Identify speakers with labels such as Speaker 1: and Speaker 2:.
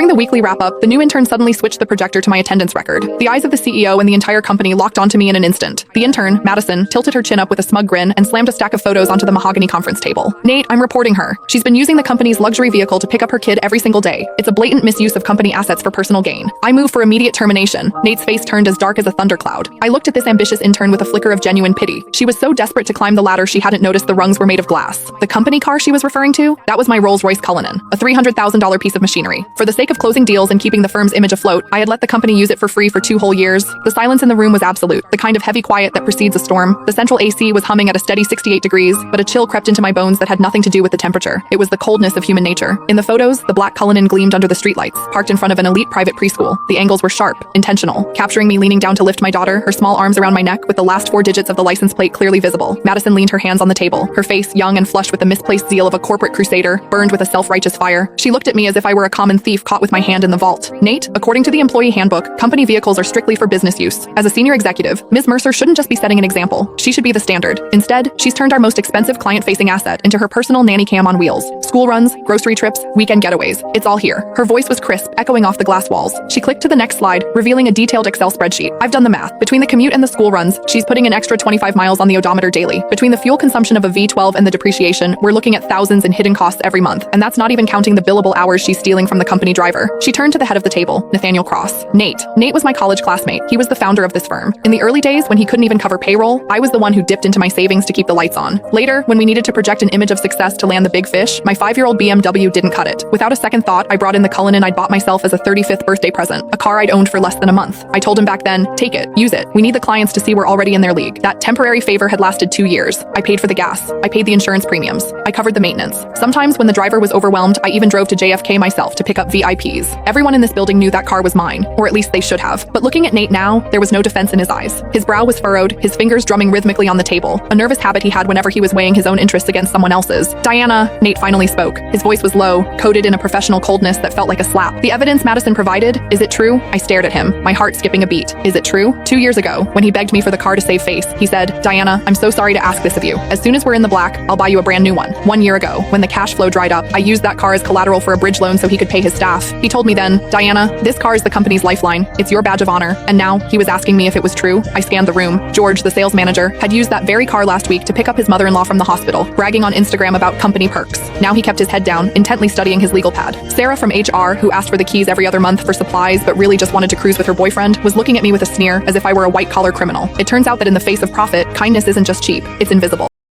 Speaker 1: During the weekly wrap-up, the new intern suddenly switched the projector to my attendance record. The eyes of the CEO and the entire company locked onto me in an instant. The intern, Madison, tilted her chin up with a smug grin and slammed a stack of photos onto the mahogany conference table. Nate, I'm reporting her. She's been using the company's luxury vehicle to pick up her kid every single day. It's a blatant misuse of company assets for personal gain. I move for immediate termination. Nate's face turned as dark as a thundercloud. I looked at this ambitious intern with a flicker of genuine pity. She was so desperate to climb the ladder she hadn't noticed the rungs were made of glass. The company car she was referring to? That was my Rolls-Royce Cullinan, a $300,000 piece of machinery. For the sake of closing deals and keeping the firm's image afloat, I had let the company use it for free for 2 whole years. The silence in the room was absolute, the kind of heavy quiet that precedes a storm. The central AC was humming at a steady 68 degrees, but a chill crept into my bones that had nothing to do with the temperature. It was the coldness of human nature. In the photos, the black Cullinan gleamed under the streetlights, parked in front of an elite private preschool. The angles were sharp, intentional, capturing me leaning down to lift my daughter, her small arms around my neck with the last 4 digits of the license plate clearly visible. Madison leaned her hands on the table, her face, young and flushed with the misplaced zeal of a corporate crusader, burned with a self-righteous fire. She looked at me as if I were a common thief caught with my hand in the vault. Nate, according to the employee handbook, company vehicles are strictly for business use. As a senior executive, Ms. Mercer shouldn't just be setting an example. She should be the standard. Instead, she's turned our most expensive client-facing asset into her personal nanny cam on wheels. School runs, grocery trips, weekend getaways. It's all here. Her voice was crisp, echoing off the glass walls. She clicked to the next slide, revealing a detailed Excel spreadsheet. I've done the math. Between the commute and the school runs, she's putting an extra 25 miles on the odometer daily. Between the fuel consumption of a V12 and the depreciation, we're looking at thousands in hidden costs every month. And that's not even counting the billable hours she's stealing from the company driver. She turned to the head of the table, Nathaniel Cross. Nate. Nate was my college classmate. He was the founder of this firm. In the early days, when he couldn't even cover payroll, I was the one who dipped into my savings to keep the lights on. Later, when we needed to project an image of success to land the big fish, my 5-year-old BMW didn't cut it. Without a second thought, I brought in the Cullinan I'd bought myself as a 35th birthday present, a car I'd owned for less than a month. I told him back then, take it, use it. We need the clients to see we're already in their league. That temporary favor had lasted 2 years. I paid for the gas. I paid the insurance premiums. I covered the maintenance. Sometimes when the driver was overwhelmed, I even drove to JFK myself to pick up VIPs. Everyone in this building knew that car was mine, or at least they should have. But looking at Nate now, there was no defense in his eyes. His brow was furrowed, his fingers drumming rhythmically on the table, a nervous habit he had whenever he was weighing his own interests against someone else's. Diana, Nate finally spoke. His voice was low, coated in a professional coldness that felt like a slap. The evidence Madison provided, is it true? I stared at him, my heart skipping a beat. Is it true? 2 years ago, when he begged me for the car to save face, he said, Diana, I'm so sorry to ask this of you. As soon as we're in the black, I'll buy you a brand new one. 1 year ago, when the cash flow dried up, I used that car as collateral for a bridge loan so he could pay his staff. He told me then, Diana, this car is the company's lifeline. It's your badge of honor. And now, he was asking me if it was true. I scanned the room. George, the sales manager, had used that very car last week to pick up his mother-in-law from the hospital, bragging on Instagram about company perks. Now he kept his head down, intently studying his legal pad. Sarah from HR, who asked for the keys every other month for supplies but really just wanted to cruise with her boyfriend, was looking at me with a sneer as if I were a white-collar criminal. It turns out that in the face of profit, kindness isn't just cheap, it's invisible.